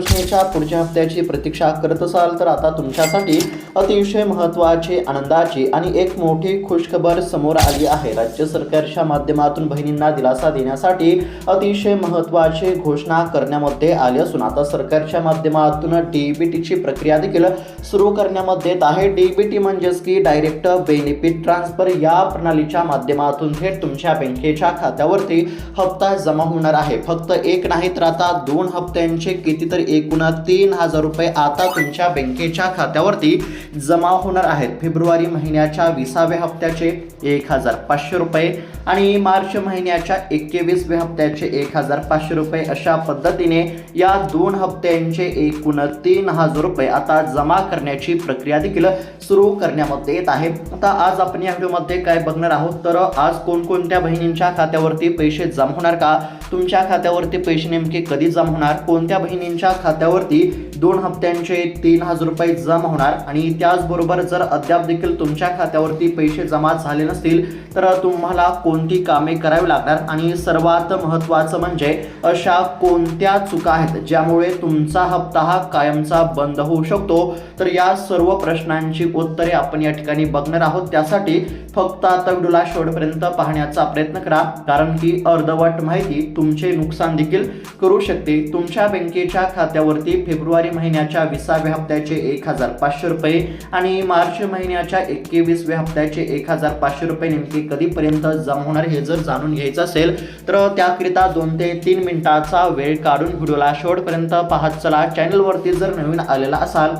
योजनेच्या पुढच्या हप्त्याची प्रतीक्षा करत असाल तर आता तुमच्यासाठी अतिशय महत्त्वाची, आनंदाची आणि एक मोठी खुशखबर समोर आली आहे। राज्य सरकारच्या माध्यमातून बहिणींना दिलासा देण्यासाठी अतिशय महत्त्वाची घोषणा करण्यामध्ये आली असून आता सरकारच्या माध्यमातून डीबीटीची प्रक्रिया देखील सुरू करण्यामध्ये येत आहे। डीबीटी म्हणजेच की डायरेक्ट बेनिफिट ट्रान्सफर या प्रणालीच्या माध्यमातून थेट तुमच्या बँकेच्या खात्यावरती हप्ता जमा होणार आहे। फक्त एक नाही तर आता 2 हप्त्यांचे कितीतरी एकूण 3000 रुपये आता तुमच्या बँकेच्या खात्यावरती जमा होणार आहेत। फेब्रुवारी महिन्याच्या 20व्या हप्त्याचे 1500 रुपये आणि मार्च महिन्याच्या 21व्या हप्त्याचे 1500 रुपये अशा पद्धतीने या 2 हप्त्यांचे एकूण 3000 रुपये आता जमा करण्याची प्रक्रिया देखील सुरू करण्यामध्ये येत आहे। आता आज आपण या व्हिडिओमध्ये काय बघणार आहोत तर आज कोणकोणत्या बहिणींच्या खात्यावरती पैसे जमा होणार का, तुमच्या खात्यावरती पैसे नेमके कधी जमा होणार, कोणत्या बहिणींच्या खात्यावरती 2 हप्त्यांचे 3000 रुपये जमा होणार आणि त्याचबरोबर जर अद्याप देखील तुमच्या खात्यावरती पैसे जमा झाले नसतील तर तुम्हाला कोणती कामे करावी लागणार आणि सर्वात महत्त्वाचं म्हणजे अशा कोणत्या चुका आहेत ज्यामुळे तुमचा हप्ता हा कायमचा बंद होऊ शकतो। तर या सर्व प्रश्नांची उत्तरे आपण या ठिकाणी बघणार आहोत। त्यासाठी फक्त आता व्हिडिओला शेवटपर्यंत पाहण्याचा प्रयत्न करा, कारण की अर्धवट माहिती तुमचे नुकसान देखील करू शकते। तुमच्या बँकेच्या खात्यावरती फेब्रुवारी महिन्याच्या 20व्या हप्त्याचे 1500 रुपये आणि मार्च महिन्याच्या 21व्या हप्त्याचे 1500 रुपये नेमके कधीपर्यंत जमा होणार हे जर जाणून घ्यायचं असेल तर त्याकरिता 2 ते 3 मिनिटाचा वेळ काढून व्हिडिओला शेवटपर्यंत पाहत चला। चॅनलवरती जर नवीन आलेला असाल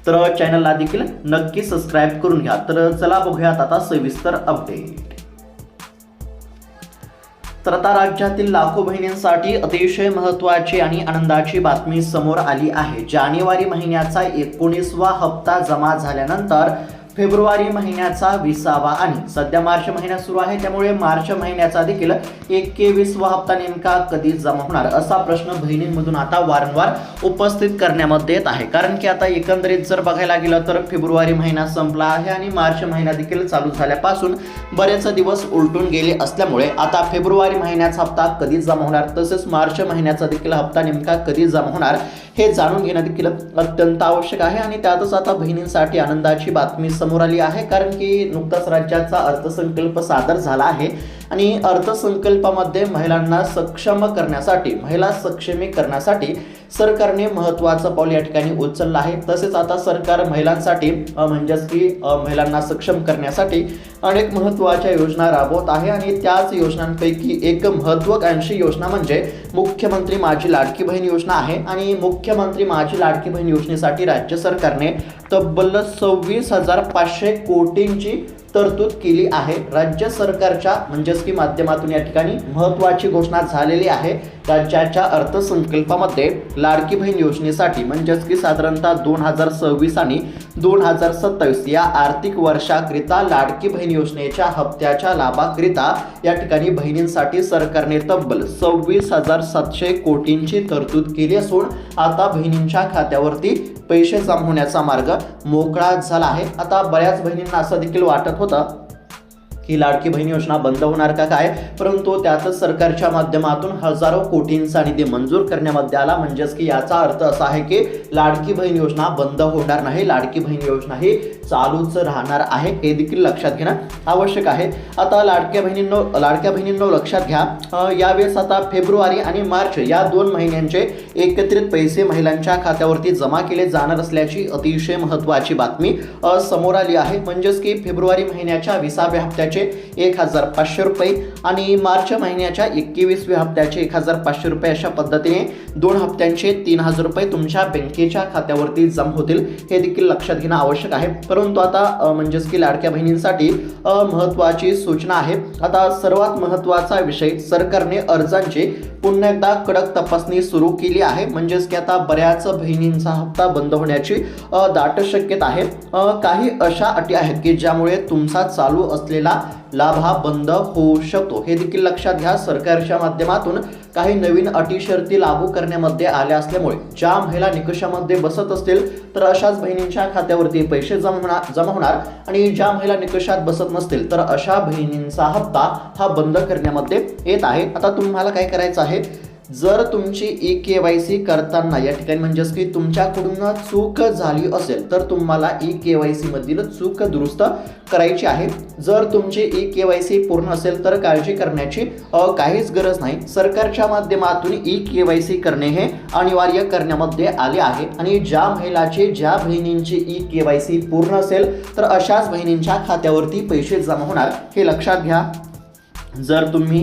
तर चॅनलला देखील नक्की सबस्क्राइब करून घ्या। तर चला बघूयात आता सविस्तर अपडेट। तर आता राज्यातील लाखो बहिणींसाठी अतिशय महत्त्वाची आणि आनंदाची बातमी समोर आली आहे। जानेवारी महिन्याचा 19वा हप्ता जमा झाल्यानंतर फेब्रुवारी महिन्याचा 20वा आणि सध्या मार्च महिना सुरू आहे त्यामुळे मार्च महिन्याचा देखील 21वा हप्ता नेमका कधी जमा होणार असा प्रश्न बहिणींमधून आता वारंवार उपस्थित करण्यामध्ये येत आहे। कारण की आता एकंदरीत जर बघायला गेलं तर फेब्रुवारी महिना संपला आहे आणि मार्च महिना देखील चालू झाल्यापासून बरेच दिवस उलटून गेले असल्यामुळे आता फेब्रुवारी महिन्याचा हप्ता कधी जमा होणार तसेच मार्च महिन्याचा देखील हप्ता नेमका कधी जमा होणार हे जाणून घेणं देखील अत्यंत आवश्यक आहे। आणि त्यातच आता बहिणींसाठी आनंदाची बातमी समोर आली आहे, कारण की नुकताच राज्याचा अर्थसंकल्प सादर झाला आहे आणि अर्थसंकल्पामध्ये महिलांना सक्षम करण्यासाठी, महिला सक्षमीकरणासाठी सरकारने महत्त्वाचं पाऊल या ठिकाणी उचललं आहे। तसेच आता सरकार महिलांसाठी म्हणजेच की महिलांना सक्षम करण्यासाठी अनेक महत्त्वाच्या योजना राबवत आहे आणि त्याच योजनांपैकी एक महत्त्वाकांक्षी योजना म्हणजे मुख्यमंत्री माझी लाडकी बहीण योजना आहे। आणि मुख्यमंत्री माझी लाडकी बहीण योजनेसाठी राज्य सरकारने तब्बल 26,500 कोटींची तरतूद केली आहे। राज्य सरकारच्या म्हणजेच की माध्यमातून या ठिकाणी महत्त्वाची घोषणा झालेली आहे। राज्याच्या अर्थसंकल्पामध्ये लाडकी बहीण योजनेसाठी म्हणजेच की साधारणतः 2026 आणि 2027 या आर्थिक वर्षाकरिता लाडकी बहीण योजनेच्या हप्त्याच्या लाभाकरिता या ठिकाणी बहिणींसाठी सरकारने तब्बल 26,700 कोटींची तरतूद केली असून आता बहिणींच्या खात्यावरती पैसे जमा होण्याचा मार्ग मोकळा झाला आहे। आता बऱ्याच बहिणींना असं देखील वाटत होतं की लाडकी बहीण योजना बंद होणार का काय, परंतु त्यातच सरकारच्या माध्यमातून हजारो कोटींचा निधी मंजूर करण्यामध्ये आला। म्हणजेच की याचा अर्थ असा आहे की लाडकी बहीण योजना बंद होणार नाही, लाडकी बहीण योजना ही चालूच राहणार आहे हे देखील लक्षात घेणं आवश्यक आहे। आता लाडक्या बहिणींनो लक्षात घ्या, यावेळेस आता फेब्रुवारी आणि मार्च या 2 महिन्यांचे एकत्रित पैसे महिलांच्या खात्यावरती जमा केले जाणार असल्याची अतिशय महत्त्वाची बातमी समोर आली आहे। म्हणजेच की फेब्रुवारी महिन्याच्या 20व्या हप्त्याचे 1500 रुपये आणि मार्च महिन्याच्या 21व्या हप्त्याचे 1500 रुपये अशा पद्धतीने 2 हप्त्यांचे 3000 रुपये तुमच्या बँकेच्या खात्यावरती जमा होतील हे देखील लक्षात घेणं आवश्यक आहे। परंतु आता म्हणजेच की लाडक्या बहिणींसाठी महत्त्वाची सूचना आहे। आता सर्वात महत्त्वाचा विषय, सरकारने अर्जांची पुन्हा एकदा कडक तपासणी सुरू केली आहे। म्हणजेच की आता बऱ्याच बहिणींचा हप्ता बंद होण्याची दाट शक्यता आहे। काही अशा अटी आहेत की ज्यामुळे तुमचा चालू असलेला लाभ हा बंद होऊ शकतो हे देखील लक्षात घ्या। सरकारच्या माध्यमातून काही नवीन अटी शर्ती लागू करण्यामध्ये आल्या असल्यामुळे ज्या महिला निकषामध्ये बसत असतील तर अशाच बहिणींच्या खात्यावरती पैसे जमा होणार आणि ज्या महिला निकषात बसत नसतील तर अशा बहिणींचा हप्ता हा बंद करण्यामध्ये येत आहे। आता तुम्हाला काय करायचं आहे, जर तुमची ई-के-वाय-सी करताना या ठिकाणी म्हणजेच की तुमच्याकडून चूक झाली असेल तर तुम्हाला ई-के-वाय-सी मधील चूक दुरुस्त करायची आहे. जर तुमची ई-के-वाय-सी पूर्ण असेल तर काळजी करण्याची काहीच गरज नाही. सरकारच्या माध्यमातून ई-के-वाय-सी करणे हे अनिवार्य करण्यामध्ये आले आहे आणि ज्या बहिणींची ई-के-वाय-सी पूर्ण असेल तर अशाच बहिणींच्या खात्यावरती पैसे जमा होणार हे लक्षात घ्या. जर तुम्ही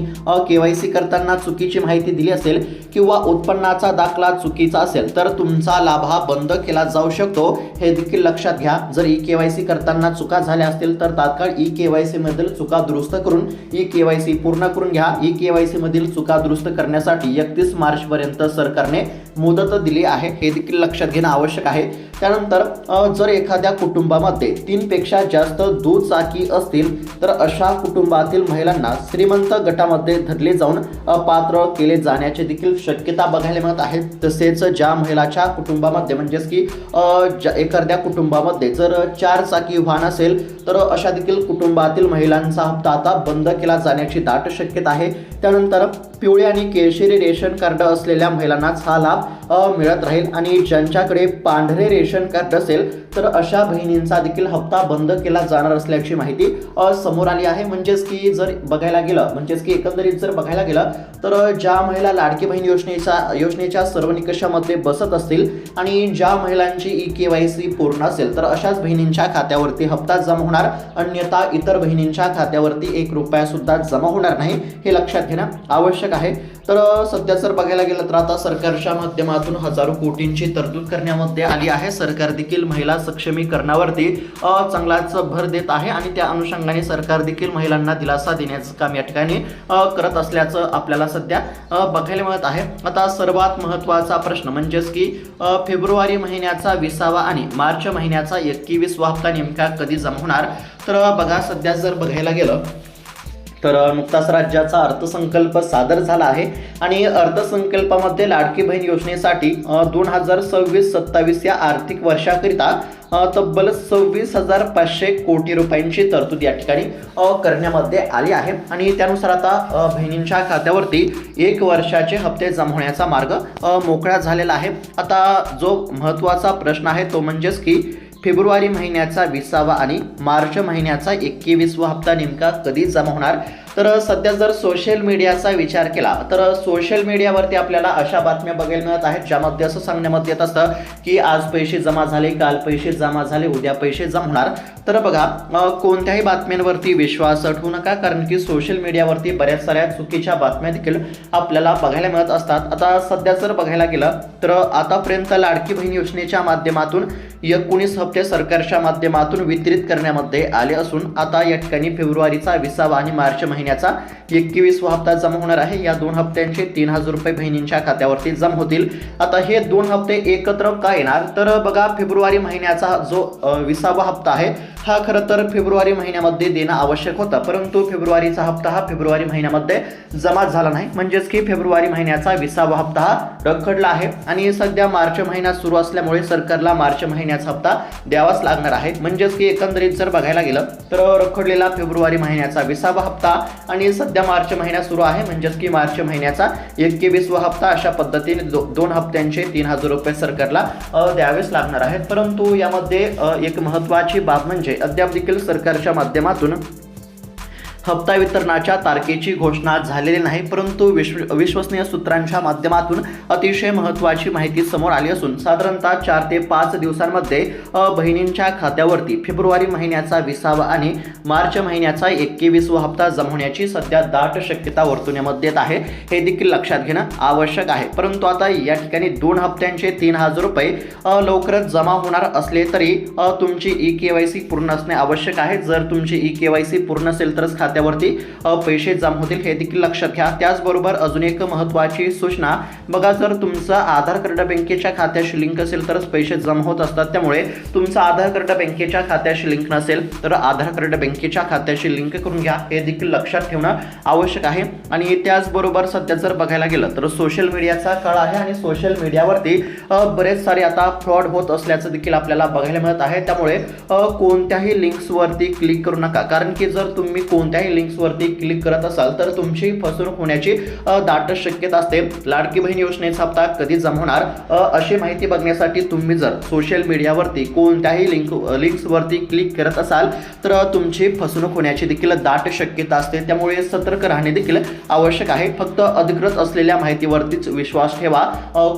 के-वाय-सी करताना चुकीची माहिती दिली असेल किंवा उत्पन्नाचा दाखला चुकीचा असेल तर तुमचा लाभ हा बंद केला जाऊ शकतो हे देखील लक्षात घ्या. जर ई-के-वाय-सी करताना चुका झाल्या असतील तर तात्काळ ई-के-वाय-सी मधील चुका दुरुस्त करून ई-के-वाय-सी पूर्ण करून घ्या. ई-के-वाय-सी मधील चुका दुरुस्त करण्यासाठी 31 मार्च पर्यंत सरकारने मुदत दिली आहे हे देखील लक्षात घेणं आवश्यक आहे. त्यानंतर जर एखाद्या कुटुंबामध्ये 3 पेक्षा जास्त दुचाकी असतील तर अशा कुटुंबातील महिलांना श्रीमंत गटामध्ये धरले जाऊन अपात्र केले जाण्याची देखील शक्यता बघायला मिळत आहे. तसेच ज्या महिलाच्या कुटुंबामध्ये म्हणजेच की एखाद्या कुटुंबामध्ये जर 4 चाकी वाहन असेल तर अशा देखील कुटुंबातील महिलांचा हप्ता आता बंद केला जाण्याची दाट शक्यता आहे. त्यानंतर पिवळे आणि केशरी रेशन कार्ड असलेल्या महिलांनाच हा लाभ मिळत राहील आणि ज्यांच्याकडे पांढरे रेशन कार्ड असेल तर अशा बहिणींचा देखील हप्ता बंद केला जाणार असल्याची माहिती समोर आली आहे. म्हणजेच की जर बघायला गेलं म्हणजेच की एकंदरीत जर बघायला गेलं तर ज्या महिला लाडकी बहीण योजनेच्या सर्व निकषामध्ये बसत असतील आणि ज्या महिलांची ई-के-वाय-सी पूर्ण असेल तर अशाच बहिणींच्या खात्यावरती हप्ता जमा होणार. अन्यथा इतर बहिणींच्या खात्यावरती 1 रुपया सुद्धा जमा होणार नाही हे लक्षात घेणं आवश्यक आहे. तर सध्या जर बघायला गेलं तर आता सरकारच्या माध्यमातून हजारो कोटींची तरतूद करण्यामध्ये आली आहे. सरकार देखील महिला सक्षमीकरणावरती चांगलाच भर देत आहे आणि त्या अनुषंगाने सरकार देखील महिलांना दिलासा देण्याचं काम या ठिकाणी करत असल्याचं आपल्याला सध्या बघायला मिळत आहे. आता सर्वात महत्त्वाचा प्रश्न म्हणजेच की फेब्रुवारी महिन्याचा 20वा आणि मार्च महिन्याचा 21वा हप्ता नेमका कधी जमा होणार. तर बघा सध्या जर बघायला गेलं तर नुकताच राज्याचा अर्थसंकल्प सादर झाला आहे आणि अर्थसंकल्पामध्ये लाडकी बहीण योजनेसाठी 2026-27 या आर्थिक वर्षाकरिता तब्बल 26,500 कोटी रुपयांची तरतूद या ठिकाणी करण्यामध्ये आली आहे आणि त्यानुसार आता बहिणींच्या खात्यावरती 1 वर्षाचे हप्ते जमा होण्याचा मार्ग मोकळा झालेला आहे. आता जो महत्त्वाचा प्रश्न आहे तो म्हणजेच की फेब्रुवारी महिन्याचा 20वा आणि मार्च महिन्याचा 21वा हप्ता नेमका कधी जमा होणार. तर सध्या जर सोशल मीडियाचा विचार केला तर सोशल मीडियावरती आपल्याला अशा बातम्या बघायला मिळत आहेत ज्यामध्ये असं सांगण्यामध्ये येत असतं की आज पैसे जमा झाले, काल पैसे जमा झाले, उद्या पैसे जमा होणार. तर बघा कोणत्याही बातम्यांवरती विश्वास ठेवू नका कारण की सोशल मीडियावरती बऱ्याच साऱ्या चुकीच्या बातम्या देखील आपल्याला बघायला मिळत असतात. आता सध्या जर बघायला गेलं तर आतापर्यंत लाडकी बहीण योजनेच्या माध्यमातून 19 हप्ते सरकारच्या माध्यमातून वितरित करण्यामध्ये आले असून आता या ठिकाणी फेब्रुवारीचा 20वा आणि मार्च महिन्याचा 21वा हप्ता जमा होणार आहे. या 2 हप्त्यांचे 3,000 रुपये बहिणींच्या खात्यावरती जमा होतील. आता हे 2 हप्ते एकत्र का येणार तर बघा फेब्रुवारी महिन्याचा जो 20वा हप्ता आहे हा खरं तर फेब्रुवारी महिन्यामध्ये देणं आवश्यक होता परंतु फेब्रुवारीचा हप्ता हा फेब्रुवारी महिन्यामध्ये जमा झाला नाही म्हणजेच की फेब्रुवारी महिन्याचा 20वा हप्ता हा रखडला आहे आणि सध्या मार्च महिना सुरू असल्यामुळे सरकारला मार्च महिन्याचा हप्ता द्यावाच लागणार आहे. म्हणजेच की एकंदरीत जर बघायला गेलं तर रखडलेला फेब्रुवारी महिन्याचा 20वा हप्ता आणि सध्या मार्च महिना सुरू आहे म्हणजेच की मार्च महिन्याचा 21वा हप्ता अशा पद्धतीने 2 हप्त्यांचे 3,000 रुपये सरकारला द्यावेच लागणार आहेत. परंतु यामध्ये एक महत्त्वाची बाब म्हणजे अद्याप देखील सरकारच्या माध्यमातून हप्ता वितरणाच्या तारखेची घोषणा झालेली नाही परंतु विश्वसनीय सूत्रांच्या माध्यमातून अतिशय महत्त्वाची माहिती समोर आली असून साधारणतः 4 ते 5 दिवसांमध्ये बहिणींच्या खात्यावरती फेब्रुवारी महिन्याचा 20वा आणि मार्च महिन्याचा 21वा हप्ता जमा होण्याची सध्या दाट शक्यता वर्तवण्यामध्ये येत आहे हे देखील लक्षात घेणं आवश्यक आहे. परंतु आता या ठिकाणी 2 हप्त्यांचे 3,000 रुपये लवकरच जमा होणार असले तरी तुमची ई-के-वाय-सी पूर्ण असणे आवश्यक आहे. जर तुमची ई-के-वाय-सी पूर्ण असेल तरच खात्यावरती पैसे जमा होतील हे देखील लक्षात घ्या. त्याचबरोबर अजून एक महत्त्वाची सूचना बघा जर तुमचा आधार कार्ड बँकेच्या खात्याशी लिंक असेल तरच पैसे जमा होत असतात त्यामुळे तुमचा आधार कार्ड बँकेच्या खात्याशी लिंक नसेल तर आधार कार्ड बँकेच्या खात्याशी लिंक करून घ्या हे देखील लक्षात ठेवणं आवश्यक आहे. आणि त्याचबरोबर सध्या जर बघायला गेलं तर सोशल मीडियाचा काळ आहे आणि सोशल मीडियावरती बरेच सारे आता फ्रॉड होत असल्याचं देखील आपल्याला बघायला मिळत आहे त्यामुळे कोणत्याही लिंक्सवरती क्लिक करू नका कारण की जर तुम्ही कोणत्याही कोणत्याही लिंक्सवरती क्लिक करत असाल तर तुमची फसवणूक होण्याची दाट शक्यता असते. लाडकी बहीण योजनेचा हप्ता कधी जमा होणार अशी माहिती बघण्यासाठी तुम्ही जर सोशल मीडियावरती कोणत्याही लिंक्सवरती क्लिक करत असाल तर तुमची फसवणूक होण्याची देखील दाट शक्यता असते. त्यामुळे सतर्क राहणे देखील आवश्यक आहे. फक्त अधिकृत असलेल्या माहितीवरतीच विश्वास ठेवा.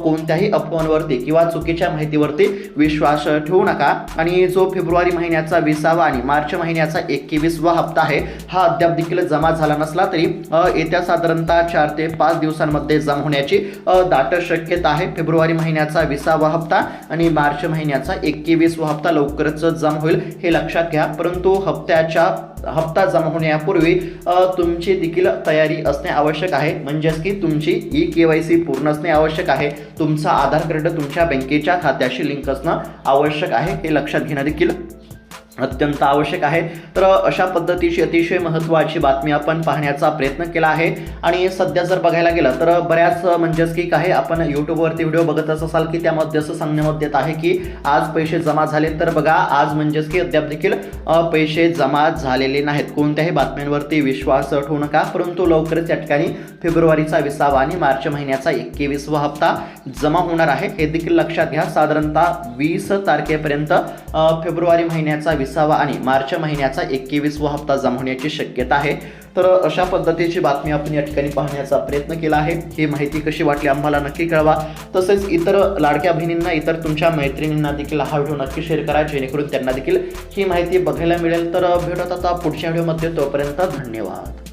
कोणत्याही अफवांवरती किंवा चुकीच्या माहितीवरती विश्वास ठेवू नका. आणि जो फेब्रुवारी महिन्याचा 20वा आणि मार्च महिन्याचा 21वा हप्ता आहे हा अद्याप देखील जमा झाला नसला तरी येत्या साधारणतः 4 ते 5 दिवसांमध्ये जमा होण्याची दाट शक्यता आहे. फेब्रुवारी महिन्याचा 20वा हप्ता आणि मार्च महिन्याचा 21वा हप्ता लवकरच जमा होईल हे लक्षात घ्या. परंतु हप्ता जमा होण्यापूर्वी तुमची देखील तयारी असणे आवश्यक आहे. म्हणजेच की तुमची KYC पूर्ण असणे आवश्यक आहे. तुमचा आधार कार्ड तुमच्या बँकेच्या खात्याशी लिंक असणं आवश्यक आहे हे लक्षात घेणं देखील अत्यंत आवश्यक आहे. तर अशा पद्धतीची अतिशय महत्त्वाची बातमी आपण पाहण्याचा प्रयत्न केला आहे. आणि सध्या जर बघायला गेलं तर बऱ्याच म्हणजेच की काही आपण यूट्यूबवरती व्हिडिओ बघतच असाल की त्यामध्ये असं सांगण्यात येत आहे की आज पैसे जमा झाले. तर बघा आज म्हणजेच की अद्याप देखील पैसे जमा झालेले नाहीत. कोणत्याही बातम्यांवरती विश्वास ठेवू नका. परंतु लवकरच या ठिकाणी फेब्रुवारीचा 20वा आणि मार्च महिन्याचा 21वा हप्ता जमा होणार आहे हे देखील लक्षात घ्या. साधारणतः 20 तारखेपर्यंत फेब्रुवारी महिन्याचा 20वा आणि मार्च महिन्याचा 21वा हप्ता जमा होण्याची शक्यता आहे. तर अशा पद्धतीची बातमी आपण या ठिकाणी पाहण्याचा प्रयत्न केला आहे. ही माहिती कशी वाटली आम्हाला नक्की कळवा. तसेच इतर लाडक्या बहिणींना इतर तुमच्या मैत्रिणींना देखील हा व्हिडिओ नक्की शेअर करा जेणेकरून त्यांना देखील ही माहिती बघायला मिळेल. तर भेटत आता पुढच्या व्हिडिओमध्ये. तोपर्यंत धन्यवाद.